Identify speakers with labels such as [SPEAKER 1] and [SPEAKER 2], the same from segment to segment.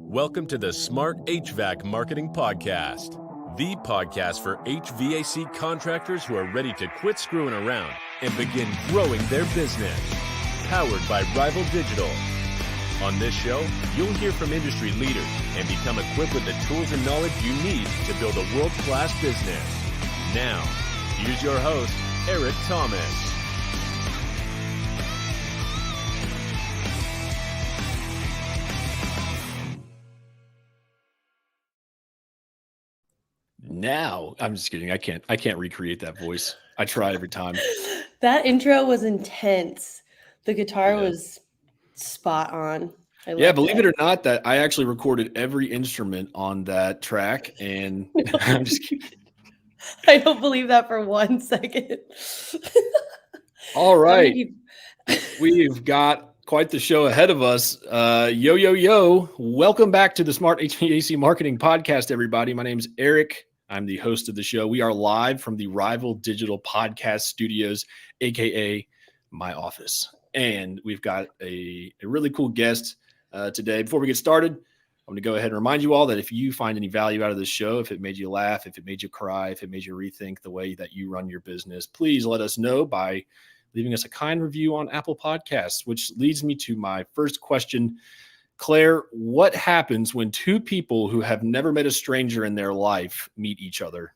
[SPEAKER 1] Welcome to the Smart HVAC Marketing Podcast, the podcast for HVAC contractors who are ready to quit screwing around and begin growing their business. Powered by Rival Digital. On this show, you'll hear from industry leaders and become equipped with the tools and knowledge you need to build a world-class business. Now, here's your host, Eric Thomas.
[SPEAKER 2] Now, I'm just kidding. I can't recreate that voice. I try every time.
[SPEAKER 3] That intro was intense. The guitar was spot on.
[SPEAKER 2] Yeah, believe it or not, that I actually recorded every instrument on that track, and I'm just kidding.
[SPEAKER 3] I don't believe that for 1 second.
[SPEAKER 2] All right. We've got quite the show ahead of us. Yo. Welcome back to the Smart HVAC Marketing Podcast, everybody. My name is Eric. I'm the host of the show. We are live from the Rival Digital Podcast Studios, aka my office. And we've got a really cool guest today. Before we get started, I'm going to go ahead and remind you all that if you find any value out of this show, if it made you laugh, if it made you cry, if it made you rethink the way that you run your business, please let us know by leaving us a kind review on Apple Podcasts, which leads me to my first question. Claire, what happens when two people who have never met a stranger in their life meet each other?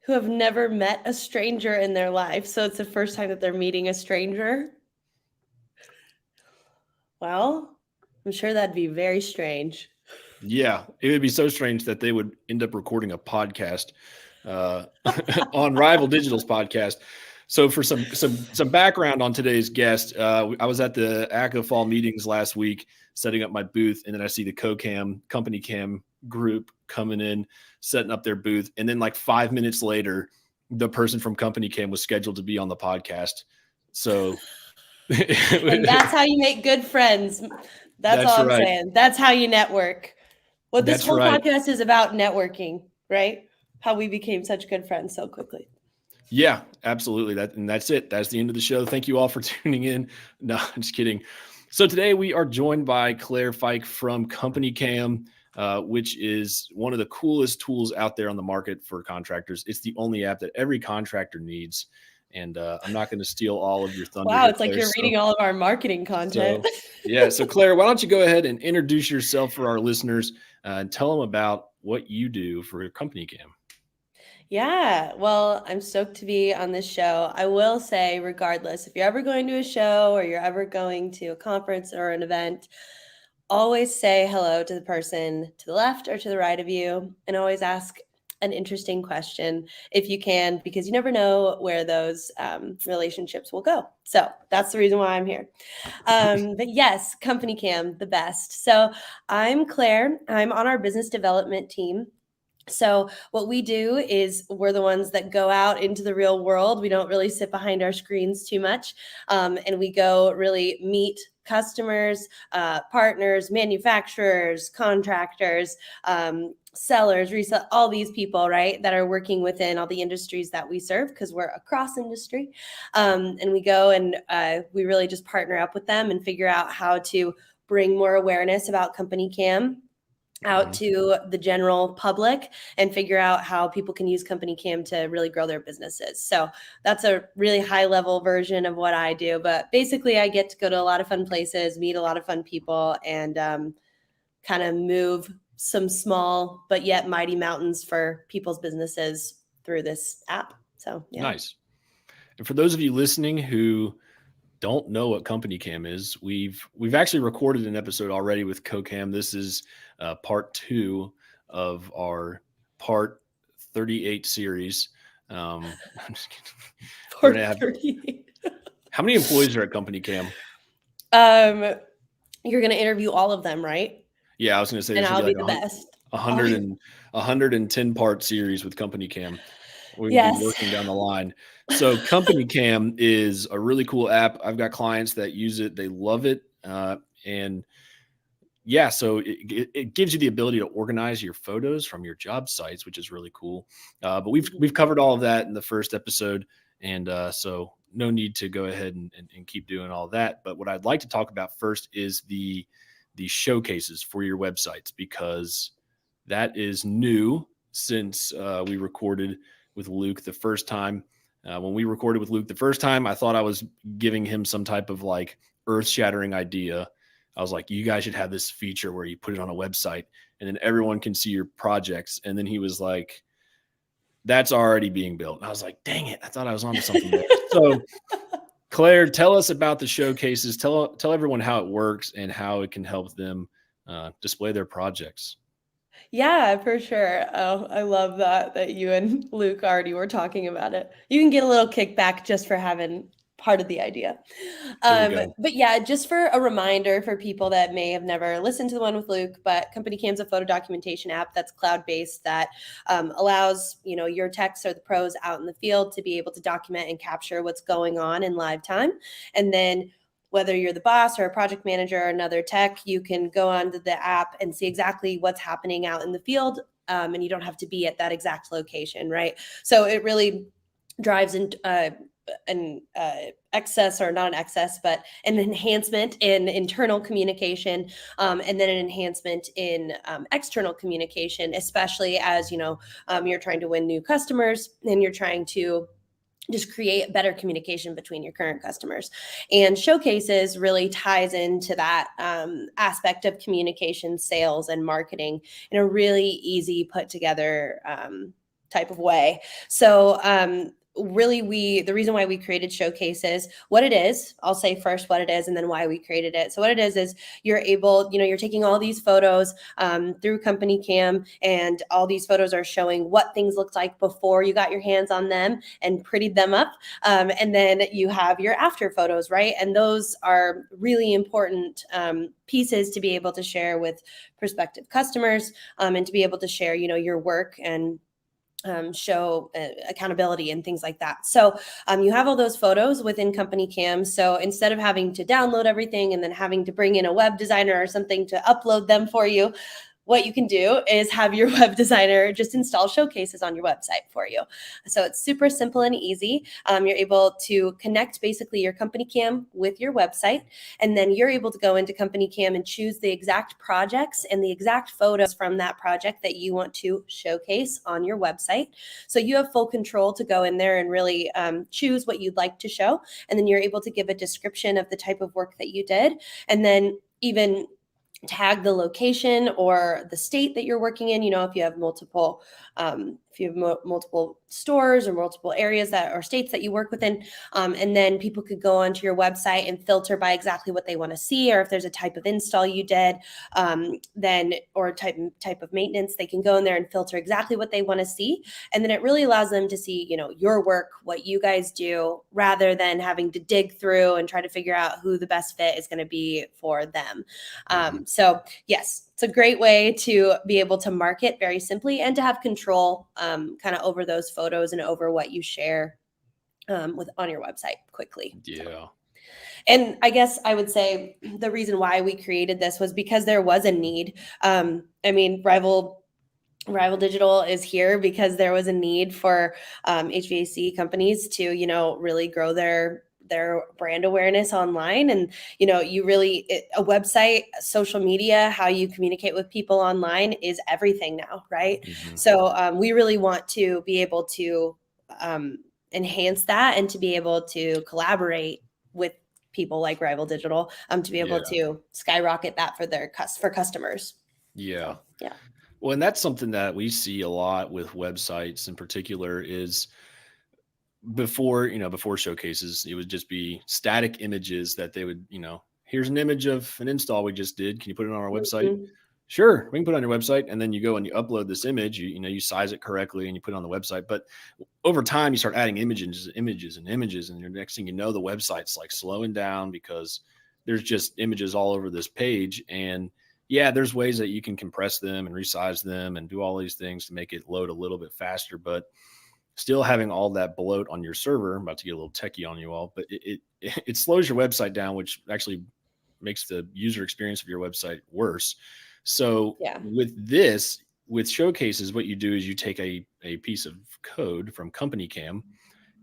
[SPEAKER 3] Who have never met a stranger in their life. So it's the first time that they're meeting a stranger. Well, I'm sure that'd be very strange.
[SPEAKER 2] Yeah, it would be so strange that they would end up recording a podcast on Rival Digital's podcast. So for some background on today's guest, I was at the ACA Fall meetings last week, setting up my booth, and then I see the CompanyCam group coming in, setting up their booth, and then like 5 minutes later, the person from CompanyCam was scheduled to be on the podcast. So,
[SPEAKER 3] and that's how you make good friends. That's all I'm saying. That's how you network. What this whole podcast is about, networking, right? How we became such good friends so quickly.
[SPEAKER 2] Yeah, absolutely. That's it. That's the end of the show. Thank you all for tuning in. No, I'm just kidding. So today we are joined by Claire Ficke from CompanyCam, which is one of the coolest tools out there on the market for contractors. It's the only app that every contractor needs. And I'm not going to steal all of your thunder.
[SPEAKER 3] Wow, it's Claire, like you're reading all of our marketing content.
[SPEAKER 2] So Claire, why don't you go ahead and introduce yourself for our listeners and tell them about what you do for CompanyCam.
[SPEAKER 3] Yeah, well, I'm stoked to be on this show. I will say, regardless, if you're ever going to a show or you're ever going to a conference or an event, always say hello to the person to the left or to the right of you, and always ask an interesting question if you can, because you never know where those relationships will go. So that's the reason why I'm here. But yes, CompanyCam, the best. So I'm Claire. I'm on our business development team. So what we do is we're the ones that go out into the real world. We don't really sit behind our screens too much. And we go really meet customers, partners, manufacturers, contractors, sellers, resell, all these people, right, that are working within all the industries that we serve, because we're across industry. And we go and we really just partner up with them and figure out how to bring more awareness about CompanyCam out to the general public and figure out how people can use CompanyCam to really grow their businesses. So that's a really high level version of what I do. But basically, I get to go to a lot of fun places, meet a lot of fun people, and kind of move some small but yet mighty mountains for people's businesses through this app. So yeah.
[SPEAKER 2] Nice. And for those of you listening who don't know what CompanyCam is, we've actually recorded an episode already with CoCam. This is part 2 of our part 38 series. I'm just kidding.
[SPEAKER 3] Part 38.
[SPEAKER 2] How many employees are at CompanyCam?
[SPEAKER 3] You're going to interview all of them, right?
[SPEAKER 2] Yeah, I was going to say,
[SPEAKER 3] and I'll be the best.
[SPEAKER 2] 110 part series with CompanyCam. We've been working down the line. So CompanyCam is a really cool app. I've got clients that use it. They love it. And yeah, so it gives you the ability to organize your photos from your job sites, which is really cool. But we've covered all of that in the first episode. And so no need to go ahead and keep doing all that. But what I'd like to talk about first is the the showcases for your websites, because that is new since we recorded with Luke the first time. When we recorded with Luke the first time, I thought I was giving him some type of like earth-shattering idea. I was like, you guys should have this feature where you put it on a website and then everyone can see your projects. And then he was like, that's already being built. And I was like, dang it, I thought I was onto something there. So Claire, tell us about the showcases. Tell everyone how it works and how it can help them display their projects.
[SPEAKER 3] Yeah, for sure. Oh, I love that you and Luke already were talking about it. You can get a little kickback just for having part of the idea. But yeah, just for a reminder for people that may have never listened to the one with Luke, but CompanyCam's a photo documentation app that's cloud-based that allows, your techs or the pros out in the field to be able to document and capture what's going on in live time. And then whether you're the boss or a project manager or another tech, you can go onto the app and see exactly what's happening out in the field. And you don't have to be at that exact location, right? So it really drives an excess, or not an excess, but an enhancement in internal communication, and then an enhancement in external communication, especially as, you're trying to win new customers and you're trying to just create better communication between your current customers. And showcases really ties into that aspect of communication, sales, and marketing in a really easy put together type of way. So really, the reason why we created showcases, what it is, I'll say first what it is and then why we created it. So what it is you're able, you're taking all these photos through CompanyCam, and all these photos are showing what things looked like before you got your hands on them and prettied them up. And then you have your after photos, right? And those are really important pieces to be able to share with prospective customers, and to be able to share, your work and show accountability and things like that. So you have all those photos within CompanyCam. So instead of having to download everything and then having to bring in a web designer or something to upload them for you, what you can do is have your web designer just install showcases on your website for you. So it's super simple and easy. You're able to connect basically your CompanyCam with your website, and then you're able to go into CompanyCam and choose the exact projects and the exact photos from that project that you want to showcase on your website. So you have full control to go in there and really choose what you'd like to show. And then you're able to give a description of the type of work that you did, and then even tag the location or the state that you're working in. If you have multiple multiple stores or multiple areas that or states that you work within, and then people could go onto your website and filter by exactly what they want to see, or if there's a type of install you did, then or type of maintenance, they can go in there and filter exactly what they want to see, and then it really allows them to see your work, what you guys do, rather than having to dig through and try to figure out who the best fit is going to be for them. So yes, it's a great way to be able to market very simply and to have control kind of over those photos and over what you share on your website quickly.
[SPEAKER 2] Yeah.
[SPEAKER 3] So. And I guess I would say the reason why we created this was because there was a need. Rival Digital is here because there was a need for HVAC companies to, really grow their brand awareness online. And, a website, social media, how you communicate with people online is everything now, right? Mm-hmm. So we really want to be able to enhance that and to be able to collaborate with people like Rival Digital to be able to skyrocket that for customers.
[SPEAKER 2] Yeah.
[SPEAKER 3] So, yeah.
[SPEAKER 2] Well, and that's something that we see a lot with websites in particular is before showcases, it would just be static images that they would, here's an image of an install we just did. Can you put it on our website? Mm-hmm. Sure, we can put it on your website. And then you go and you upload this image, you size it correctly and you put it on the website. But over time, you start adding images. And the next thing you know, the website's like slowing down because there's just images all over this page. And yeah, there's ways that you can compress them and resize them and do all these things to make it load a little bit faster. But still having all that bloat on your server, I'm about to get a little techie on you all, but it slows your website down, which actually makes the user experience of your website worse. So with showcases, what you do is you take a piece of code from CompanyCam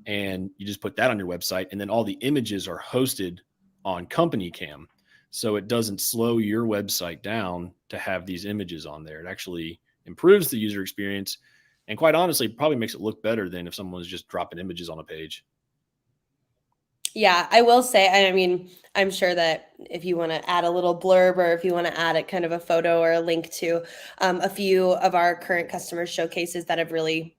[SPEAKER 2] and you just put that on your website, and then all the images are hosted on CompanyCam. So it doesn't slow your website down to have these images on there. It actually improves the user experience. And quite honestly, probably makes it look better than if someone was just dropping images on a page.
[SPEAKER 3] Yeah, I will say, I mean, I'm sure that if you want to add a little blurb or if you want to add a kind of a photo or a link to a few of our current customer showcases that have really,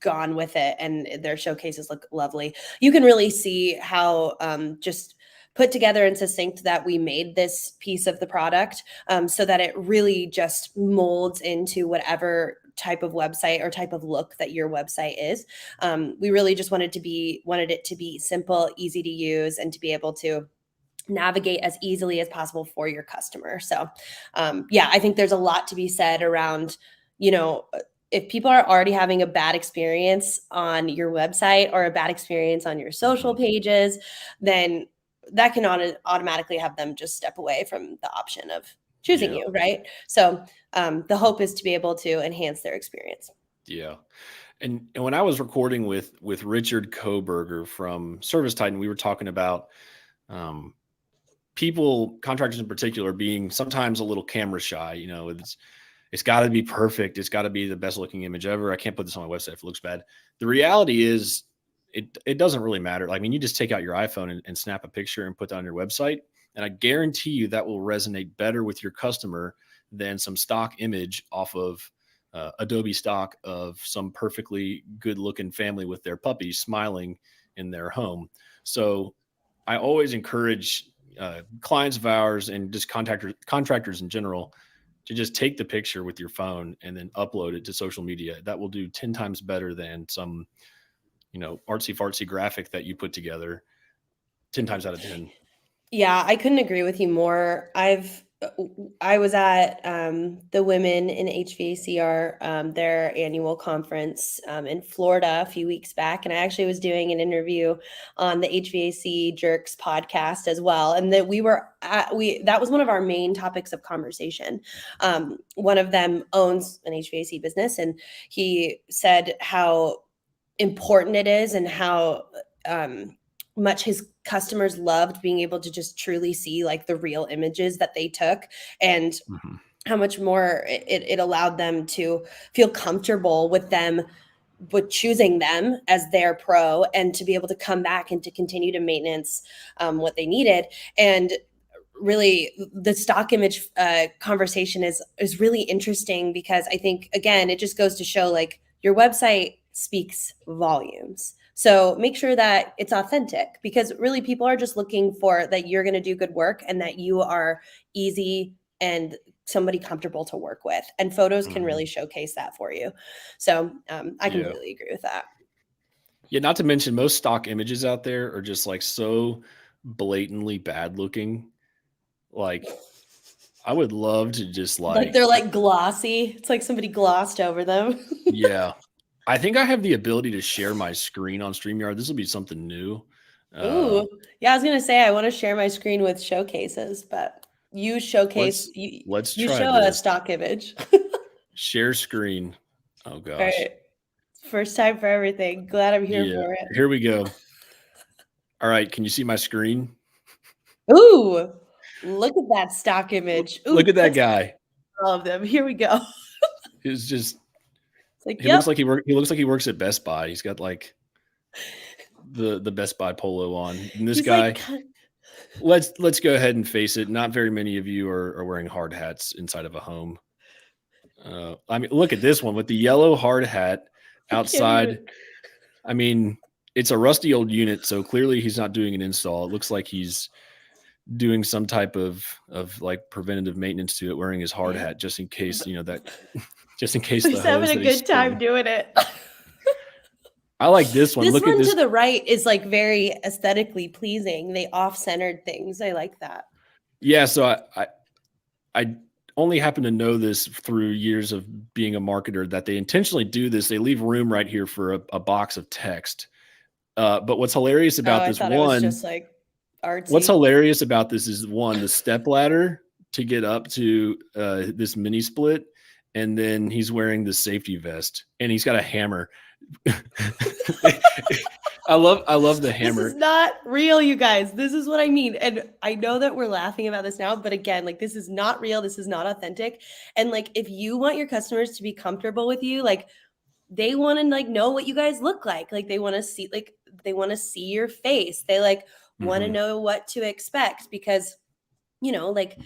[SPEAKER 3] gone with it and their showcases look lovely, you can really see how just put together and succinct that we made this piece of the product so that it really just molds into whatever type of website or type of look that your website is. We really just wanted it to be simple, easy to use, and to be able to navigate as easily as possible for your customer. So I think there's a lot to be said around, if people are already having a bad experience on your website or a bad experience on your social pages, then that can automatically have them just step away from the option of choosing you, right? So the hope is to be able to enhance their experience.
[SPEAKER 2] Yeah. And when I was recording with Richard Koberger from Service Titan, we were talking about people, contractors in particular, being sometimes a little camera shy. It's got to be perfect. It's got to be the best looking image ever. I can't put this on my website if it looks bad. The reality is it doesn't really matter. I mean, you just take out your iPhone and snap a picture and put that on your website. And I guarantee you that will resonate better with your customer than some stock image off of Adobe stock of some perfectly good looking family with their puppy smiling in their home. So I always encourage clients of ours and just contractors in general to just take the picture with your phone and then upload it to social media. That will do 10 times better than some, artsy fartsy graphic that you put together 10 times out of 10.
[SPEAKER 3] Yeah, I couldn't agree with you more. I was at the Women in HVACR, their annual conference in Florida a few weeks back, and I actually was doing an interview on the HVAC Jerks podcast as well. And that that was one of our main topics of conversation. One of them owns an HVAC business, and he said how important it is and how much his customers loved being able to just truly see like the real images that they took, and how much more it allowed them to feel comfortable with choosing them as their pro, and to be able to come back and to continue to maintenance what they needed. And really the stock image conversation is really interesting, because I think, again, it just goes to show like your website speaks volumes. So make sure that it's authentic, because really people are just looking for that you're going to do good work and that you are easy and somebody comfortable to work with. And photos can really showcase that for you. So I completely agree with that.
[SPEAKER 2] Yeah, not to mention most stock images out there are just like so blatantly bad looking. Like I would love to just like
[SPEAKER 3] they're like glossy. It's like somebody glossed over them.
[SPEAKER 2] Yeah. I think I have the ability to share my screen on StreamYard. This will be something new.
[SPEAKER 3] Ooh, yeah, I was gonna say I want to share my screen with showcases, but you showcase.
[SPEAKER 2] Let's
[SPEAKER 3] you
[SPEAKER 2] try
[SPEAKER 3] show
[SPEAKER 2] this.
[SPEAKER 3] a stock image.
[SPEAKER 2] Share screen. Oh gosh.
[SPEAKER 3] All right. First time for everything. Glad I'm here for it.
[SPEAKER 2] Here we go. All right, can you see my screen?
[SPEAKER 3] Ooh, look at that stock image. Ooh,
[SPEAKER 2] look at that guy.
[SPEAKER 3] All of them. Here we go.
[SPEAKER 2] It's just.
[SPEAKER 3] Like,
[SPEAKER 2] he looks like he looks like he works at Best Buy. He's got like the Best Buy polo on. And this guy, let's go ahead and face it. Not very many of you are wearing hard hats inside of a home. I mean, look at this one with the yellow hard hat outside. I mean, it's a rusty old unit, so clearly he's not doing an install. It looks like he's doing some type of like preventative maintenance to it, wearing his hard hat just in case, just in case
[SPEAKER 3] he's having a good time doing it.
[SPEAKER 2] I like this one.
[SPEAKER 3] Look at this to the right is like very aesthetically pleasing. They off-centered things. I like that.
[SPEAKER 2] Yeah. So I only happen to know this through years of being a marketer, that they intentionally do this. They leave room right here for a box of text. But what's hilarious about this one, it was
[SPEAKER 3] just like artsy.
[SPEAKER 2] What's hilarious about this is the step ladder to get up to this mini split. And then he's wearing the safety vest and he's got a hammer. I love the hammer.
[SPEAKER 3] This is not real, you guys. This is what I mean. And I know that we're laughing about this now, but again, like this is not real. This is not authentic. And like if you want your customers to be comfortable with you, like they want to like know what you guys look like. Like they want to see your face. They like want to know what to expect because like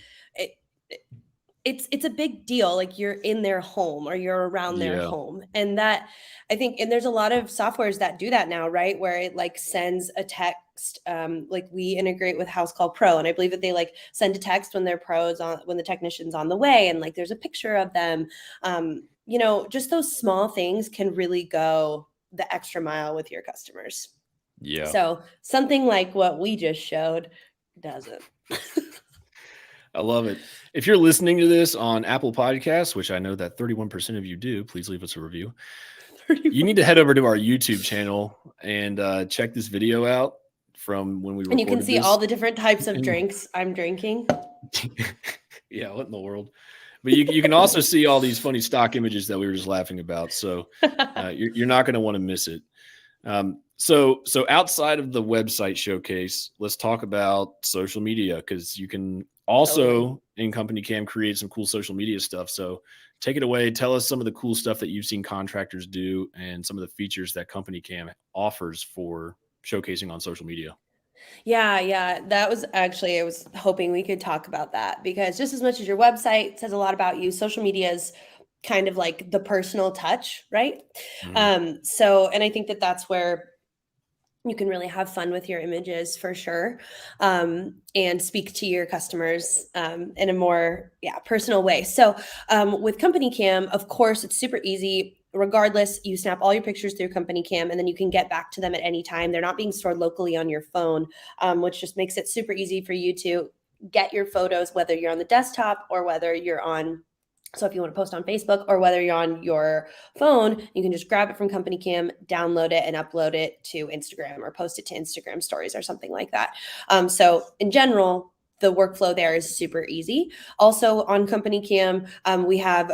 [SPEAKER 3] it's a big deal. Like you're in their home or you're around their home. And that I think, and there's a lot of softwares that do that now, right? Where it like sends a text. Like we integrate with House Call Pro, and I believe that they like send a text when when the technician's on the way, and like there's a picture of them. Just those small things can really go the extra mile with your customers.
[SPEAKER 2] Yeah.
[SPEAKER 3] So something like what we just showed doesn't.
[SPEAKER 2] I love it. If you're listening to this on Apple Podcasts, which I know that 31% of you do, please leave us a review. 31. You need to head over to our YouTube channel and check this video out from when we recorded.
[SPEAKER 3] And you can see all the different types of drinks I'm drinking.
[SPEAKER 2] Yeah, what in the world? But you can also see all these funny stock images that we were just laughing about. So you're not going to want to miss it. So outside of the website showcase, let's talk about social media, because you can also in CompanyCam create some cool social media stuff. So take it away. Tell us some of the cool stuff that you've seen contractors do and some of the features that CompanyCam offers for showcasing on social media.
[SPEAKER 3] Yeah. That was actually, I was hoping we could talk about that, because just as much as your website says a lot about you, social media is kind of like the personal touch, right? And I think that that's where you can really have fun with your images for sure, and speak to your customers in a more personal way. So with CompanyCam, of course, it's super easy. Regardless, you snap all your pictures through CompanyCam, and then you can get back to them at any time. They're not being stored locally on your phone, which just makes it super easy for you to get your photos, whether you're on the desktop or whether you're on. So if you want to post on Facebook or whether you're on your phone, you can just grab it from CompanyCam, download it, and upload it to Instagram or post it to Instagram stories or something like that. So in general, the workflow there is super easy. Also on CompanyCam, we have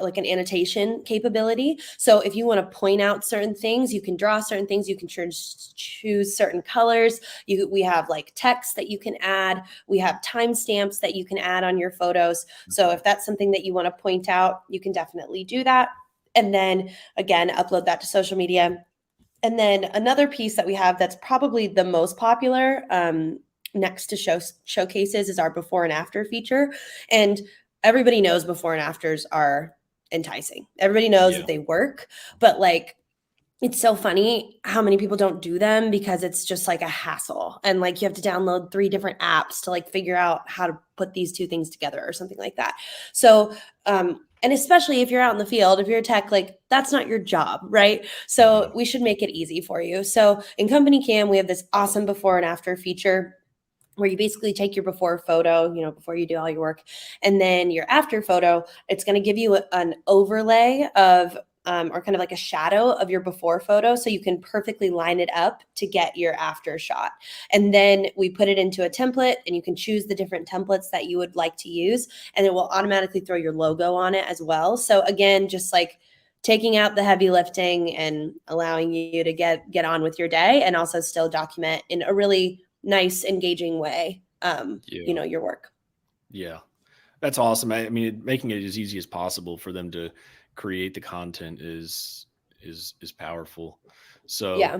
[SPEAKER 3] like an annotation capability. So if you want to point out certain things, you can draw certain things, you can choose certain colors. We have like text that you can add. We have timestamps that you can add on your photos. So if that's something that you want to point out, you can definitely do that. And then again, upload that to social media. And then another piece that we have that's probably the most popular, next to showcases, is our before and after feature. And everybody knows before and afters are enticing. Everybody knows that they work, but like, it's so funny how many people don't do them because it's just like a hassle. And like, you have to download 3 different apps to like figure out how to put these 2 things together or something like that. So, and especially if you're out in the field, if you're a tech, like that's not your job, right? So we should make it easy for you. So in CompanyCam, we have this awesome before and after feature where you basically take your before photo, before you do all your work, and then your after photo, it's going to give you an overlay of, or kind of like a shadow of your before photo. So you can perfectly line it up to get your after shot. And then we put it into a template, and you can choose the different templates that you would like to use, and it will automatically throw your logo on it as well. So again, just like taking out the heavy lifting and allowing you to get on with your day, and also still document in a really nice, engaging way, your work.
[SPEAKER 2] Yeah, that's awesome. I mean, making it as easy as possible for them to create the content is powerful. So
[SPEAKER 3] yeah,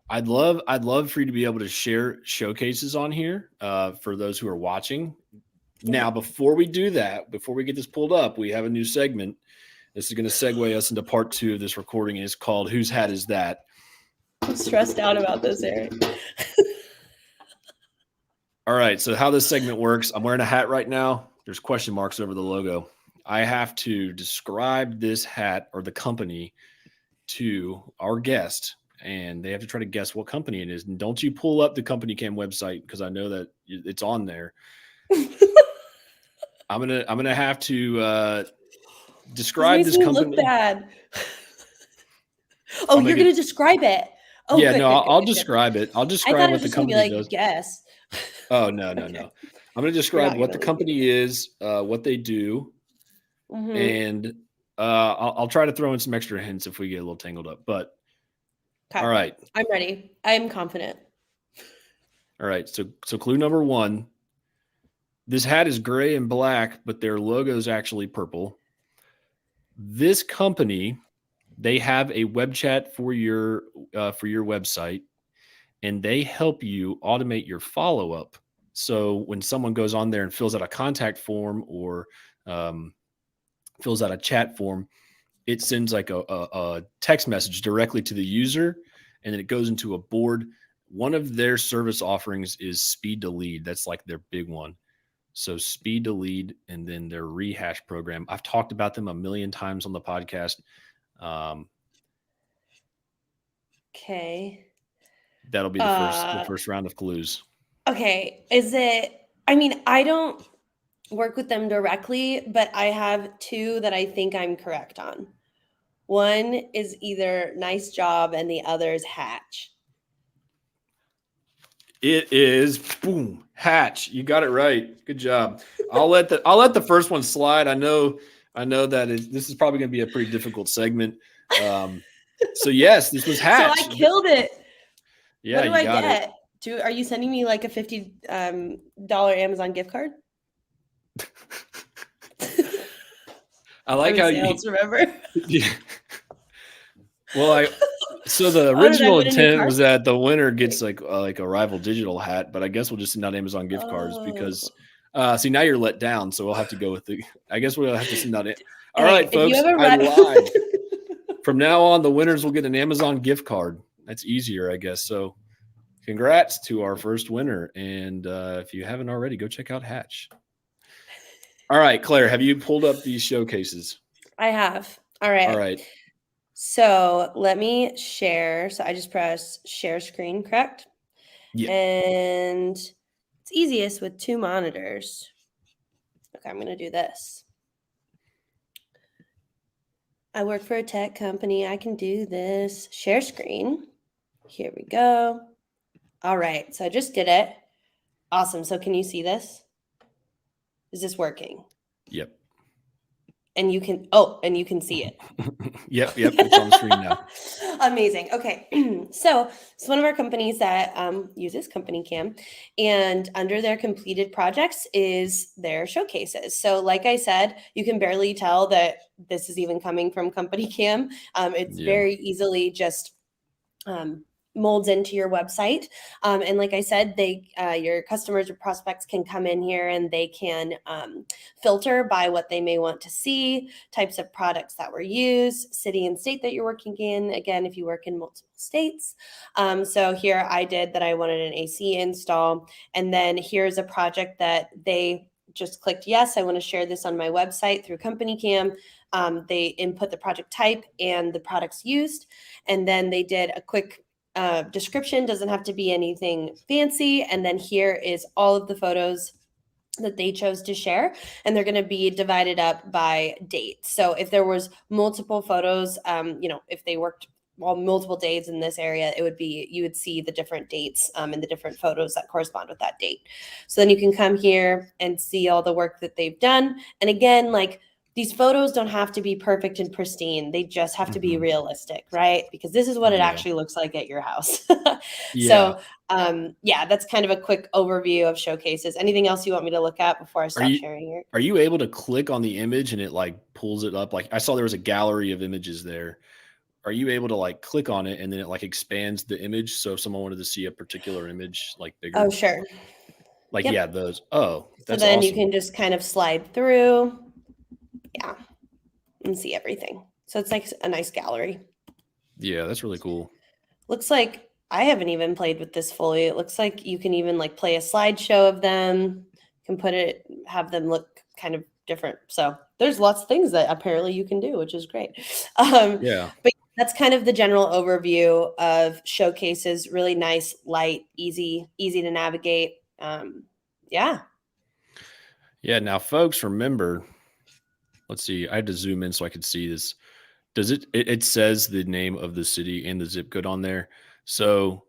[SPEAKER 2] I'd love for you to be able to share showcases on here for those who are watching. Now, before we do that, before we get this pulled up, we have a new segment. This is going to segue us into part 2 of this recording. It's called "Whose Hat Is That?"
[SPEAKER 3] I'm stressed out about this, Eric.
[SPEAKER 2] All right. So how this segment works, I'm wearing a hat right now. There's question marks over the logo. I have to describe this hat or the company to our guest, and they have to try to guess what company it is. And don't you pull up the CompanyCam website, because I know that it's on there. I'm gonna have to describe this company.
[SPEAKER 3] Look bad. Oh, you're gonna describe it. Oh,
[SPEAKER 2] yeah,
[SPEAKER 3] good,
[SPEAKER 2] no,
[SPEAKER 3] good,
[SPEAKER 2] I'll
[SPEAKER 3] good,
[SPEAKER 2] describe it. I'll describe
[SPEAKER 3] I thought it
[SPEAKER 2] what
[SPEAKER 3] was
[SPEAKER 2] the
[SPEAKER 3] just gonna
[SPEAKER 2] company
[SPEAKER 3] be like,
[SPEAKER 2] does.
[SPEAKER 3] guess.
[SPEAKER 2] Oh, no. I'm going to describe what the company is, what they do, and I'll try to throw in some extra hints if we get a little tangled up, but
[SPEAKER 3] Okay.
[SPEAKER 2] all right.
[SPEAKER 3] I'm ready. I'm confident.
[SPEAKER 2] All right. So clue number 1, this hat is gray and black, but their logo is actually purple. This company, they have a web chat for your website, and they help you automate your follow-up. So when someone goes on there and fills out a contact form or fills out a chat form, it sends like a text message directly to the user, and then it goes into a board. One of their service offerings is speed to lead. That's like their big one. So speed to lead, and then their rehash program. I've talked about them a million times on the podcast.
[SPEAKER 3] Okay.
[SPEAKER 2] That'll be the first round of clues.
[SPEAKER 3] Okay. Is it, I mean, I don't work with them directly, but I have 2 that I think I'm correct on. One is either Nice Job and the other is Hatch.
[SPEAKER 2] It is boom, Hatch. You got it right. Good job. I'll let the first one slide. I know that this is probably going to be a pretty difficult segment. So yes, this was Hatch.
[SPEAKER 3] So I killed it.
[SPEAKER 2] Yeah,
[SPEAKER 3] what do
[SPEAKER 2] you
[SPEAKER 3] I
[SPEAKER 2] got
[SPEAKER 3] get?
[SPEAKER 2] it.
[SPEAKER 3] Are you sending me like a $50 Amazon gift card?
[SPEAKER 2] I like how
[SPEAKER 3] sales, you remember.
[SPEAKER 2] Yeah. Well, so the original intent was that the winner gets like a rival digital hat, but I guess we'll just send out Amazon gift cards because see, now you're let down, so we'll have to go with I guess we'll have to send out it. All right, folks, I lied. From now on, the winners will get an Amazon gift card. That's easier, I guess. So congrats to our first winner. And if you haven't already, go check out Hatch. All right, Claire, have you pulled up these showcases?
[SPEAKER 3] I have. All right.
[SPEAKER 2] All right.
[SPEAKER 3] So let me share. So I just press share screen, correct?
[SPEAKER 2] Yeah.
[SPEAKER 3] And it's easiest with 2 monitors. Okay, I'm going to do this. I work for a tech company. I can do this. Share screen. Here we go. All right. So I just did it. Awesome. So can you see this? Is this working?
[SPEAKER 2] Yep.
[SPEAKER 3] And you can see it.
[SPEAKER 2] Yep. It's on the screen now.
[SPEAKER 3] Amazing. Okay. So it's one of our companies that uses CompanyCam, and under their completed projects is their showcases. So like I said, you can barely tell that this is even coming from CompanyCam. It's very easily just molds into your website. And like I said, your customers or prospects can come in here and they can filter by what they may want to see, types of products that were used, city and state that you're working in. Again, if you work in multiple states. So here I did that I wanted an AC install. And then here's a project that they just clicked, yes, I want to share this on my website through CompanyCam. They input the project type and the products used. And then they did a quick description, doesn't have to be anything fancy. And then here is all of the photos that they chose to share, and they're going to be divided up by date. So if there was multiple photos, if they worked multiple days in this area, you would see the different dates and the different photos that correspond with that date. So then you can come here and see all the work that they've done. And again, like, these photos don't have to be perfect and pristine. They just have to be realistic, right? Because this is what it actually looks like at your house. So, that's kind of a quick overview of showcases. Anything else you want me to look at before I stop sharing here?
[SPEAKER 2] Are you able to click on the image and it like pulls it up? Like I saw there was a gallery of images there. Are you able to like click on it and then it like expands the image? So if someone wanted to see a particular image like bigger.
[SPEAKER 3] Oh, sure.
[SPEAKER 2] Like, those. Oh, that's
[SPEAKER 3] so then
[SPEAKER 2] awesome.
[SPEAKER 3] You can just kind of slide through. Yeah. And see everything. So it's like a nice gallery.
[SPEAKER 2] Yeah, that's really cool.
[SPEAKER 3] Looks like I haven't even played with this fully. It looks like you can even like play a slideshow of them. You can have them look kind of different. So there's lots of things that apparently you can do, which is great. But that's kind of the general overview of showcases. Really nice, light, easy to navigate. Yeah.
[SPEAKER 2] Now, folks, remember, let's see. I had to zoom in so I could see this. Does it says the name of the city and the zip code on there. So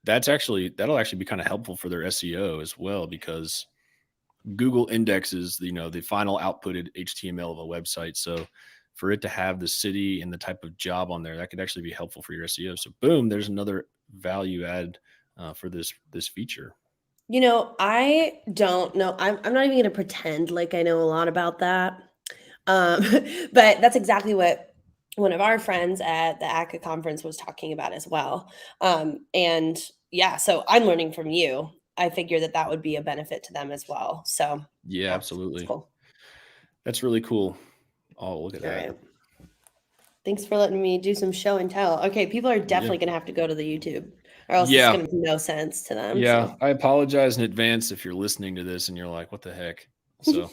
[SPEAKER 2] that'll actually be kind of helpful for their SEO as well, because Google indexes, the final outputted HTML of a website. So for it to have the city and the type of job on there, that could actually be helpful for your SEO. So boom, there's another value add for this feature.
[SPEAKER 3] I don't know. I'm not even going to pretend like I know a lot about that. But that's exactly what one of our friends at the ACA conference was talking about as well. And yeah, so I'm learning from you. I figure that would be a benefit to them as well. So
[SPEAKER 2] yeah, absolutely.
[SPEAKER 3] That's cool.
[SPEAKER 2] That's really cool. Oh, look at that.
[SPEAKER 3] Right. Thanks for letting me do some show and tell. Okay, people are definitely going to have to go to the YouTube, or else it's going to make no sense to them.
[SPEAKER 2] Yeah,
[SPEAKER 3] so.
[SPEAKER 2] I apologize in advance if you're listening to this and you're like, what the heck? So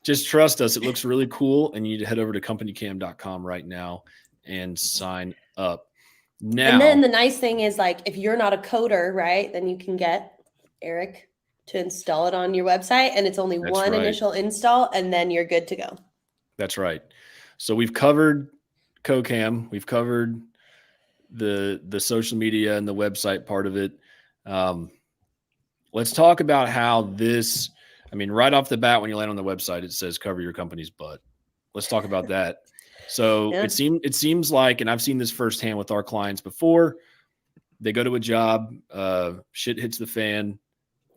[SPEAKER 2] just trust us. It looks really cool, and you need to head over to CompanyCam.com right now and sign up. Now,
[SPEAKER 3] and then the nice thing is, like, if you're not a coder, right, then you can get Eric to install it on your website, and it's only one initial install, and then you're good to go.
[SPEAKER 2] That's right. So we've covered CoCam. We've covered the social media and the website part of it. Let's talk about how this, right off the bat, when you land on the website, it says cover your company's butt. Let's talk about that. So it seems like, and I've seen this firsthand with our clients before, they go to a job, shit hits the fan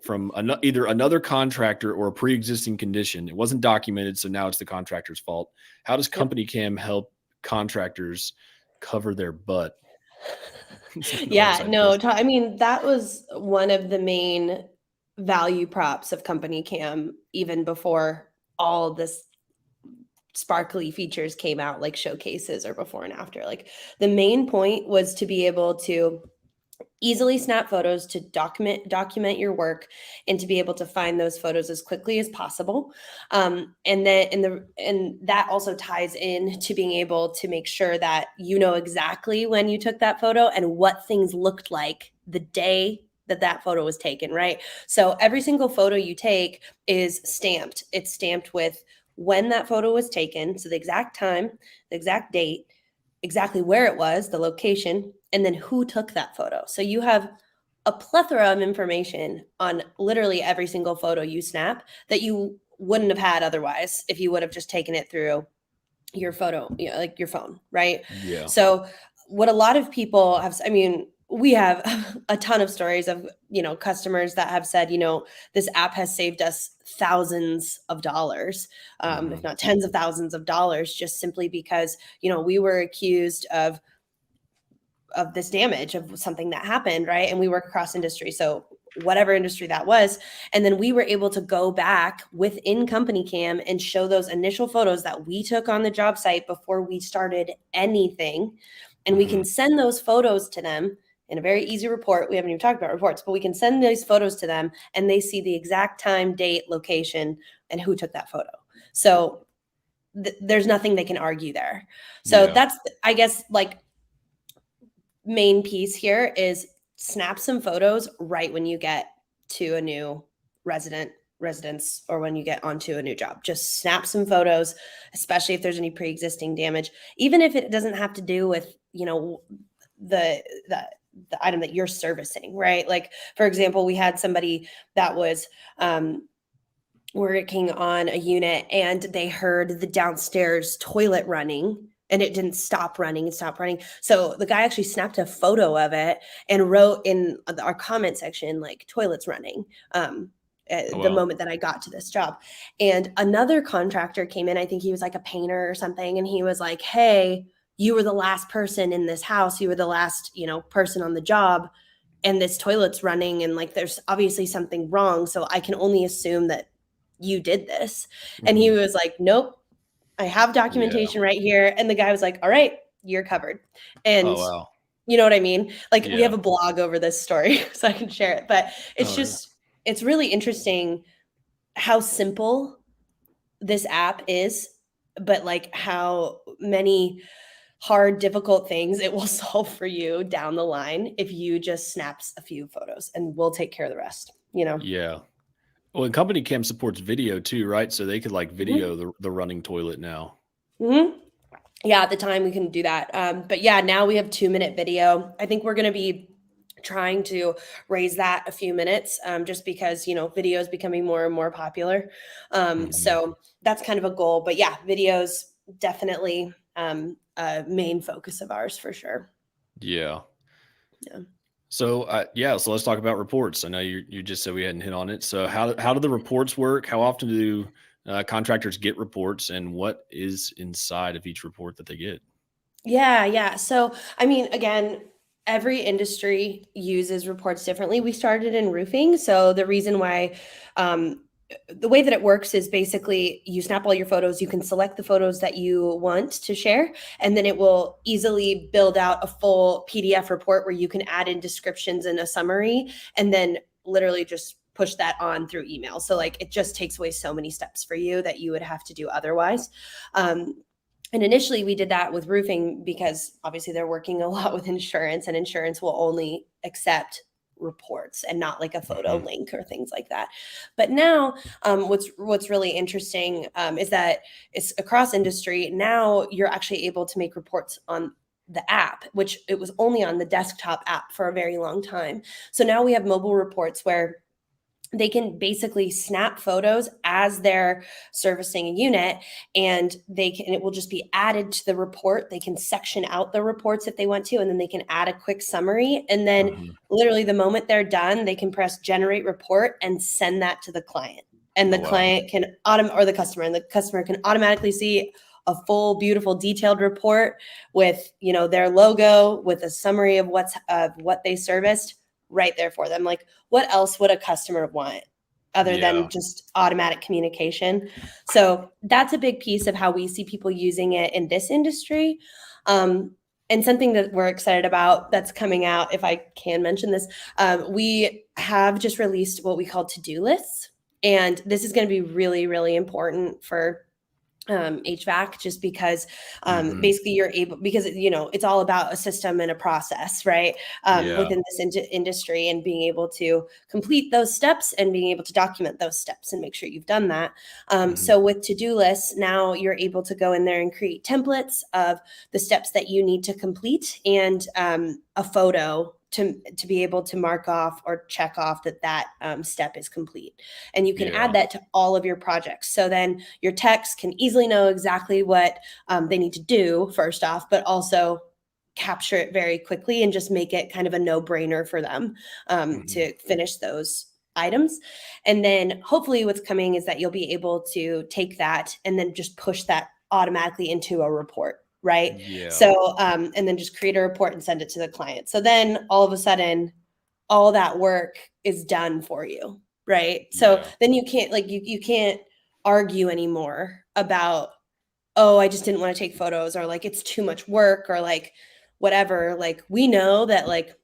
[SPEAKER 2] from either another contractor or a pre-existing condition. It wasn't documented, so now it's the contractor's fault. How does CompanyCam help contractors cover their butt?
[SPEAKER 3] Yeah, no, that was one of the main value props of CompanyCam, even before all this sparkly features came out, like showcases or before and after. Like, the main point was to be able to easily snap photos to document your work, and to be able to find those photos as quickly as possible. And that also ties in to being able to make sure that you know exactly when you took that photo and what things looked like the day that photo was taken, right? So every single photo you take is stamped. It's stamped with when that photo was taken, so the exact time, the exact date, exactly where it was, the location, and then who took that photo. So you have a plethora of information on literally every single photo you snap that you wouldn't have had otherwise if you would have just taken it through your photo, like your phone, right?
[SPEAKER 2] Yeah.
[SPEAKER 3] So what a lot of people have, we have a ton of stories of, customers that have said, this app has saved us thousands of dollars, if not tens of thousands of dollars, just simply because, we were accused of this damage of something that happened, right? And we work across industry. So whatever industry that was. And then we were able to go back within CompanyCam and show those initial photos that we took on the job site before we started anything. And we can send those photos to them in a very easy report. We haven't even talked about reports, but we can send those photos to them and they see the exact time, date, location, and who took that photo. So there's nothing they can argue there. So that's, I guess, like, main piece here is snap some photos right when you get to a new residence or when you get onto a new job. Just snap some photos, especially if there's any pre-existing damage, even if it doesn't have to do with, the item that you're servicing, right? Like, for example, we had somebody that was working on a unit and they heard the downstairs toilet running, and it didn't stop running. It stopped running. So the guy actually snapped a photo of it and wrote in our comment section, like, toilets running, the moment that I got to this job. And another contractor came in, I think he was like a painter or something. And he was like, hey, you were the last person in this house. You were the last, person on the job, and this toilet's running. And, like, there's obviously something wrong. So I can only assume that you did this. And he was like, nope. I have documentation right here. And the guy was like, all right, you're covered. And you know what I mean? Like, we have a blog over this story, so I can share it. But it's it's really interesting how simple this app is, but, like, how many hard, difficult things it will solve for you down the line if you just snaps a few photos, and we'll take care of the rest,
[SPEAKER 2] Yeah. Well, and CompanyCam supports video too, right? So they could, like, video the running toilet now.
[SPEAKER 3] Yeah, at the time we couldn't do that. But yeah, now we have 2-minute video. I think we're going to be trying to raise that a few minutes, just because, video is becoming more and more popular. So that's kind of a goal. But yeah, videos definitely a main focus of ours for sure.
[SPEAKER 2] Yeah.
[SPEAKER 3] Yeah.
[SPEAKER 2] So so let's talk about reports. I know you just said we hadn't hit on it. So how do the reports work? How often do contractors get reports, and what is inside of each report that they get?
[SPEAKER 3] Yeah. So, I mean, again, every industry uses reports differently. We started in roofing. So the reason why, the way that it works is basically you snap all your photos, you can select the photos that you want to share, and then it will easily build out a full PDF report where you can add in descriptions and a summary, and then literally just push that on through email. So like it just takes away so many steps for you that you would have to do otherwise. And initially we did that with roofing because obviously they're working a lot with insurance, and insurance will only accept reports and not like a photo link or things like that. But now what's really interesting is that it's across industry. Now you're actually able to make reports on the app, which it was only on the desktop app for a very long time. So now we have mobile reports where they can basically snap photos as they're servicing a unit, and it will just be added to the report. They can section out the reports if they want to, and then they can add a quick summary. And then literally the moment they're done, they can press generate report and send that to the client. And the client can or the customer can automatically see a full, beautiful, detailed report with, their logo, with a summary of what they serviced right there for them. Like, what else would a customer want other than just automatic communication? So that's a big piece of how we see people using it in this industry. And something that we're excited about that's coming out, if I can mention this, we have just released what we call to-do lists. And this is going to be really, really important for HVAC, just because basically you're able, because it's all about a system and a process, right? Within this industry, and being able to complete those steps and being able to document those steps and make sure you've done that. So with to-do lists, now you're able to go in there and create templates of the steps that you need to complete, and a photo to be able to mark off or check off that step is complete. And you can add that to all of your projects. So then your techs can easily know exactly what they need to do first off, but also capture it very quickly and just make it kind of a no-brainer for them to finish those items. And then hopefully what's coming is that you'll be able to take that and then just push that automatically into a report. Right.
[SPEAKER 2] Yeah.
[SPEAKER 3] So, and then just create a report and send it to the client. So then all of a sudden, all that work is done for you. Right. So then you can't you can't argue anymore about, oh, I just didn't want to take photos, or like, it's too much work, or like whatever. Like, we know that like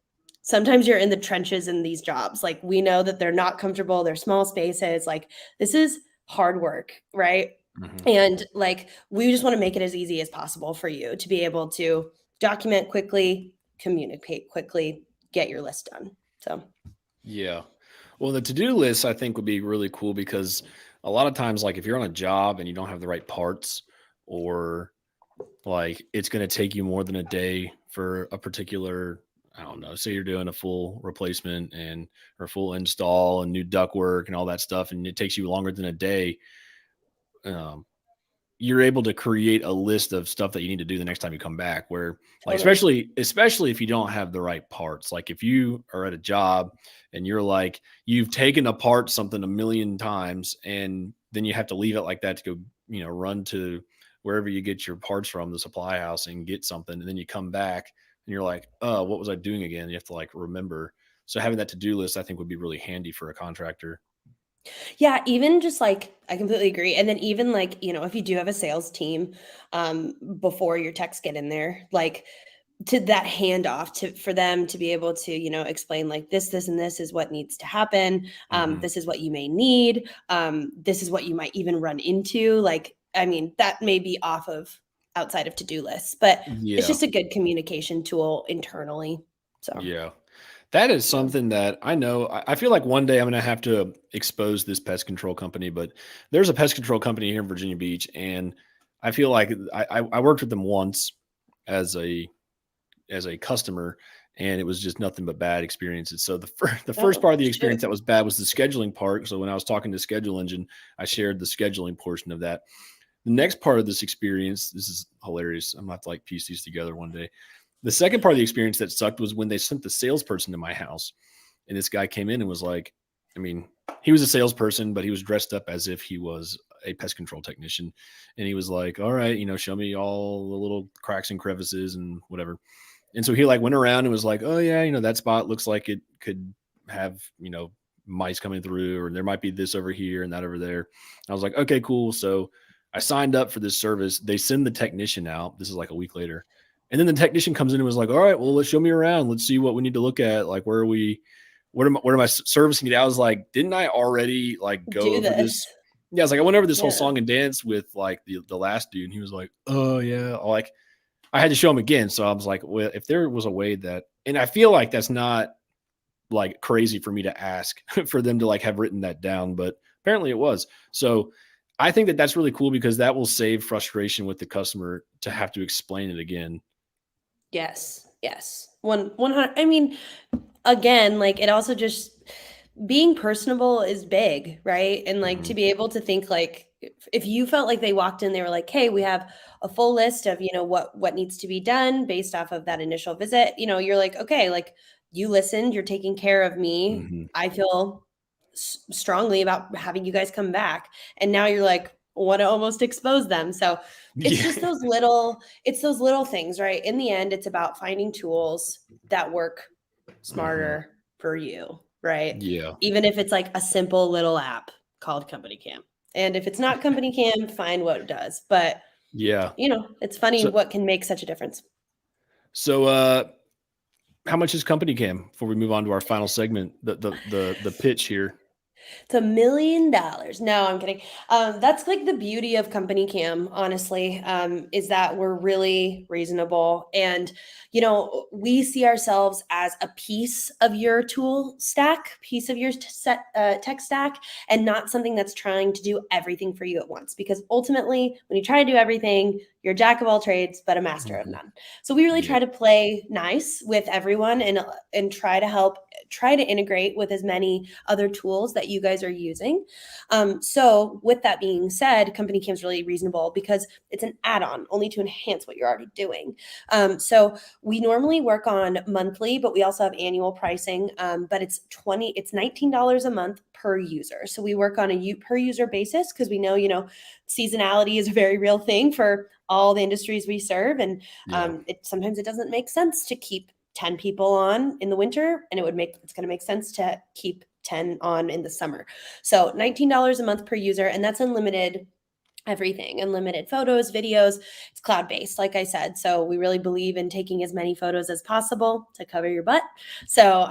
[SPEAKER 3] sometimes you're in the trenches in these jobs. Like, we know that they're not comfortable. They're small spaces. Like, this is hard work. Right. And like, we just want to make it as easy as possible for you to be able to document quickly, communicate quickly, get your list done. So,
[SPEAKER 2] well, the to-do list I think would be really cool, because a lot of times, like if you're on a job and you don't have the right parts, or like it's going to take you more than a day for a particular, I don't know, say you're doing a full replacement or full install and new ductwork and all that stuff, and it takes you longer than a day. You're able to create a list of stuff that you need to do the next time you come back, where like, especially if you don't have the right parts. Like if you are at a job and you're like, you've taken apart something a million times, and then you have to leave it like that to go, run to wherever you get your parts from, the supply house, and get something. And then you come back and you're like, oh, what was I doing again? You have to like remember. So having that to-do list, I think, would be really handy for a contractor.
[SPEAKER 3] Yeah, even just like, I completely agree. And then even like, if you do have a sales team, before your techs get in there, like to that handoff for them to be able to, explain like this, and this is what needs to happen. This is what you may need. This is what you might even run into. Like, I mean, that may be outside of to-do lists, but it's just a good communication tool internally. So,
[SPEAKER 2] that is something that I know. I feel like one day I'm going to have to expose this pest control company, but there's a pest control company here in Virginia Beach, and I feel like I worked with them once as a customer, and it was just nothing but bad experiences. So the first part of the experience that was bad was the scheduling part. So when I was talking to Schedule Engine, I shared the scheduling portion of that. The next part of this experience, this is hilarious. I'm going to have to like piece these together one day. The second part of the experience that sucked was when they sent the salesperson to my house. And this guy came in and was like, I mean, he was a salesperson, but he was dressed up as if he was a pest control technician. And he was like, all right, show me all the little cracks and crevices and whatever. And so he like went around and was like, oh yeah, that spot looks like it could have, mice coming through, or there might be this over here and that over there. I was like, okay, cool. So I signed up for this service. They send the technician out. This is like a week later. And then the technician comes in and was like, all right, well, let's show me around. Let's see what we need to look at. Like, where am I servicing it? I was like, didn't I already like go over this? Yeah. I was like, I went over this whole song and dance with like the last dude. And he was like, oh yeah. Like I had to show him again. So I was like, well, if there was a way that, and I feel like that's not like crazy for me to ask for them to like have written that down, but apparently it was. So I think that that's really cool because that will save frustration with the customer to have to explain it again.
[SPEAKER 3] Yes. 100. I mean, again, like it also just being personable is big, right? And like to be able to think like if you felt like they walked in, they were like, hey, we have a full list of, what needs to be done based off of that initial visit. You're like, okay, like you listened, you're taking care of me.
[SPEAKER 2] Mm-hmm.
[SPEAKER 3] I feel strongly about having you guys come back. And now you're like, want to almost expose them. So it's just those little things, right? In the end, it's about finding tools that work smarter for you, right?
[SPEAKER 2] Yeah.
[SPEAKER 3] Even if it's like a simple little app called CompanyCam. And if it's not CompanyCam, find what it does. But
[SPEAKER 2] yeah,
[SPEAKER 3] it's funny what can make such a difference.
[SPEAKER 2] So how much is CompanyCam before we move on to our final segment, the pitch here?
[SPEAKER 3] It's $1 million. No, I'm kidding. That's like the beauty of CompanyCam, honestly, is that we're really reasonable. And, we see ourselves as a piece of your tool stack, piece of your tech stack, and not something that's trying to do everything for you at once. Because ultimately, when you try to do everything, you're a jack of all trades, but a master of none. So we really try to play nice with everyone and try to integrate with as many other tools that you guys are using. So with that being said, CompanyCam is really reasonable because it's an add-on only to enhance what you're already doing. So we normally work on monthly, but we also have annual pricing. But it's $19 a month per user. So we work on a per user basis because we know, seasonality is a very real thing for all the industries we serve. And sometimes it doesn't make sense to keep 10 people on in the winter, and it's going to make sense to keep 10 on in the summer. So $19 a month per user, and that's unlimited everything, unlimited photos, videos. It's cloud-based, like I said. So we really believe in taking as many photos as possible to cover your butt. So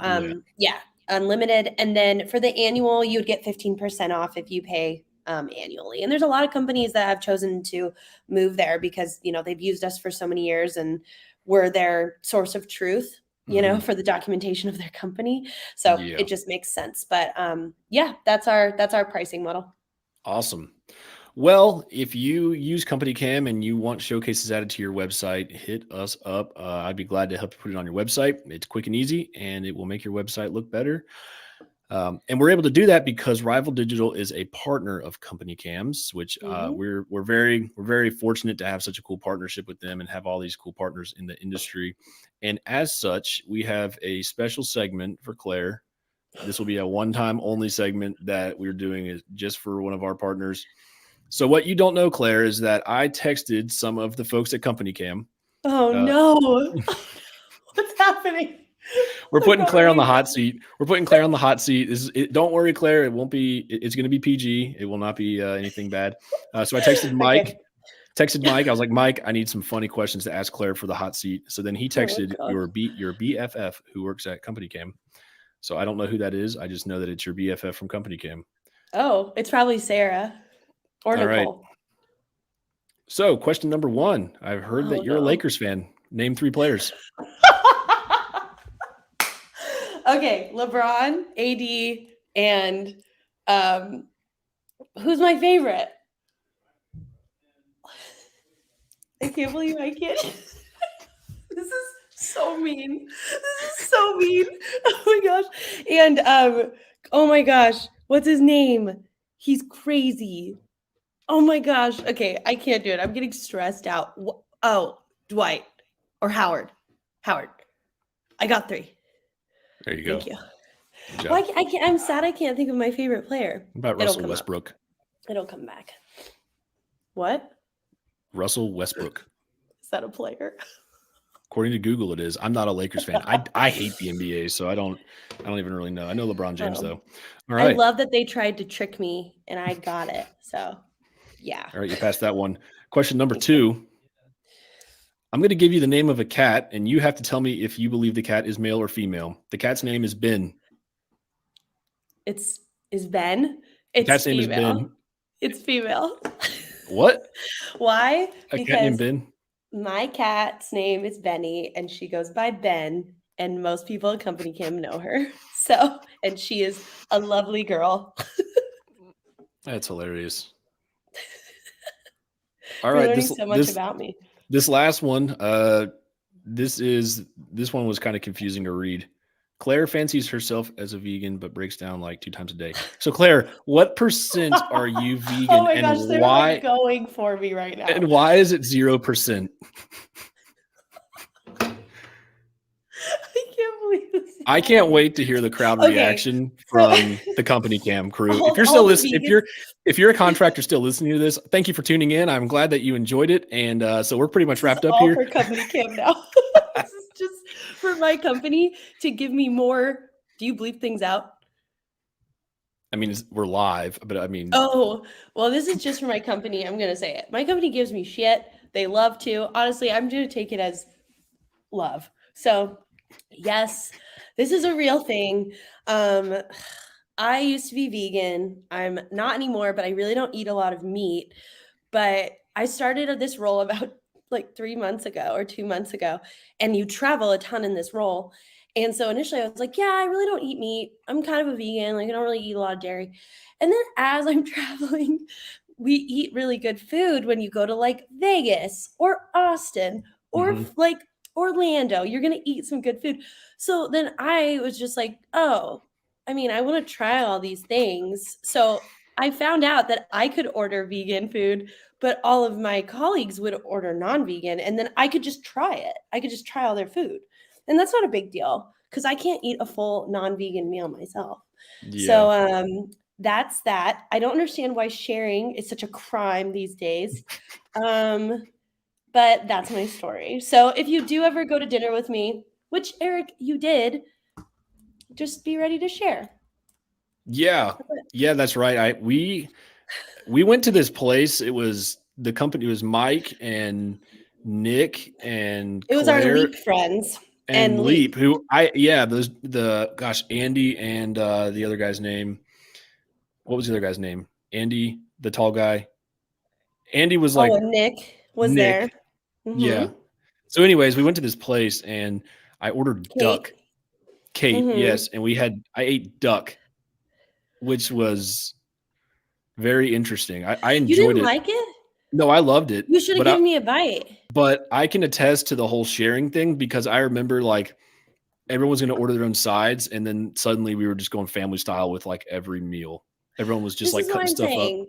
[SPEAKER 3] unlimited. And then for the annual, you would get 15% off if you pay annually. And there's a lot of companies that have chosen to move there because, they've used us for so many years and we're their source of truth, for the documentation of their company. So it just makes sense. But that's our pricing model.
[SPEAKER 2] Awesome. Well, if you use CompanyCam and you want showcases added to your website, hit us up. I'd be glad to help you put it on your website. It's quick and easy, and it will make your website look better. And we're able to do that because Rival Digital is a partner of CompanyCam's, which we're very fortunate to have such a cool partnership with them and have all these cool partners in the industry. And as such, we have a special segment for Claire. This will be a one-time only segment that we're doing is just for one of our partners. So what you don't know, Claire, is that I texted some of the folks at CompanyCam.
[SPEAKER 3] Oh no. What's happening?
[SPEAKER 2] We're putting Claire on the hot seat. Don't worry, Claire. It won't be. It's going to be PG. It will not be anything bad. So I texted Mike. I was like, Mike, I need some funny questions to ask Claire for the hot seat. So then he texted your BFF who works at CompanyCam. So I don't know who that is. I just know that it's your BFF from CompanyCam.
[SPEAKER 3] Oh, it's probably Sarah or Nicole. Right.
[SPEAKER 2] So question number 1. I've heard that you're a Lakers fan. Name 3 players.
[SPEAKER 3] Okay, LeBron, AD, and who's my favorite? I can't believe I can't. This is so mean. Oh my gosh. And oh my gosh, what's his name? He's crazy. Oh my gosh. Okay, I can't do it. I'm getting stressed out. Oh, Dwight or Howard. Howard. I got 3.
[SPEAKER 2] There you go.
[SPEAKER 3] Thank you.
[SPEAKER 2] Good job.
[SPEAKER 3] Well, I can't. I'm sad I can't think of my favorite player.
[SPEAKER 2] What about Russell Westbrook?
[SPEAKER 3] It'll come back. What?
[SPEAKER 2] Russell Westbrook.
[SPEAKER 3] Is that a player?
[SPEAKER 2] According to Google, it is. I'm not a Lakers fan. I hate the NBA, so I don't even really know. I know LeBron James though. All right.
[SPEAKER 3] I love that they tried to trick me and I got it. So yeah.
[SPEAKER 2] All right, you passed that one. Question number 2. I'm going to give you the name of a cat, and you have to tell me if you believe the cat is male or female. The cat's name is Ben.
[SPEAKER 3] Is Ben?
[SPEAKER 2] The cat's name is Ben.
[SPEAKER 3] It's female.
[SPEAKER 2] What?
[SPEAKER 3] Why?
[SPEAKER 2] A cat named Ben?
[SPEAKER 3] My cat's name is Benny, and she goes by Ben, and most people at CompanyCam know her. So, and she is a lovely girl.
[SPEAKER 2] That's hilarious. All
[SPEAKER 3] You're
[SPEAKER 2] right,
[SPEAKER 3] learning so much about me.
[SPEAKER 2] This last one, this one was kind of confusing to read. Claire fancies herself as a vegan, but breaks down like 2 times a day. So, Claire, what % are you vegan?
[SPEAKER 3] Oh my gosh, they're
[SPEAKER 2] why,
[SPEAKER 3] like going for me right now.
[SPEAKER 2] And why is it 0%?
[SPEAKER 3] I can't believe this.
[SPEAKER 2] I can't wait to hear the crowd reaction from the CompanyCam crew. If you're still listening, if you're a contractor still listening to this, thank you for tuning in. I'm glad that you enjoyed it, and so we're pretty much wrapped up here.
[SPEAKER 3] For CompanyCam now. This is just for my company to give me more. Do you bleep things out?
[SPEAKER 2] I mean, we're live, but I mean.
[SPEAKER 3] Oh, well, this is just for my company. I'm going to say it. My company gives me shit. They love to. Honestly, I'm going to take it as love. So, yes, this is a real thing. I used to be vegan. I'm not anymore, but I really don't eat a lot of meat. But I started this role about like 3 months ago or 2 months ago, and you travel a ton in this role. And so initially I was like, yeah, I really don't eat meat. I'm kind of a vegan. Like I don't really eat a lot of dairy. And then as I'm traveling, we eat really good food when you go to like Vegas or Austin or like Orlando. You're going to eat some good food. So then I was just like, oh, I mean, I want to try all these things. So I found out that I could order vegan food, but all of my colleagues would order non-vegan, and then I could just try it. I could just try all their food. And that's not a big deal because I can't eat a full non-vegan meal myself. Yeah. So that's that. I don't understand why sharing is such a crime these days. But that's my story. So if you do ever go to dinner with me, which Eric, you did, just be ready to share.
[SPEAKER 2] Yeah, that's right. We went to this place. It was the company. It was Mike and Nick and
[SPEAKER 3] it was
[SPEAKER 2] Claire,
[SPEAKER 3] our Leap friends
[SPEAKER 2] and Leap. Who Andy and the other guy's name. What was the other guy's name? Andy, the tall guy. Andy was like.
[SPEAKER 3] And Nick was there.
[SPEAKER 2] Mm-hmm. Yeah. So, anyways, we went to this place and I ordered duck. Kate, yes, and I ate duck, which was very interesting. I enjoyed it.
[SPEAKER 3] You didn't like it?
[SPEAKER 2] No, I loved it.
[SPEAKER 3] You should have given me a bite.
[SPEAKER 2] But I can attest to the whole sharing thing because I remember like everyone was going to order their own sides, and then suddenly we were just going family style with like every meal. Everyone was just like cutting stuff up.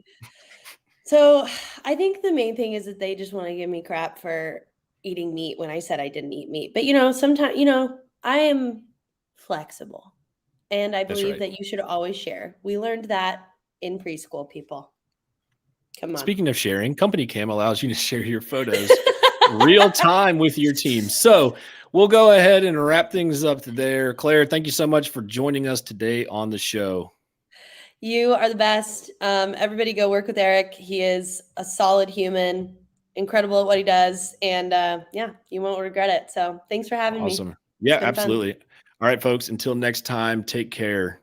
[SPEAKER 3] So I think the main thing is that they just want to give me crap for eating meat when I said I didn't eat meat. But sometimes I am flexible, and I believe that you should always share. We learned that in preschool, people. Come on.
[SPEAKER 2] Speaking of sharing, CompanyCam allows you to share your photos real time with your team. So we'll go ahead and wrap things up there. Claire, thank you so much for joining us today on the show.
[SPEAKER 3] You are the best. Everybody go work with Eric. He is a solid human, incredible at what he does. And you won't regret it. So thanks for having me.
[SPEAKER 2] Awesome. Yeah, absolutely. Fun. All right, folks, until next time, take care.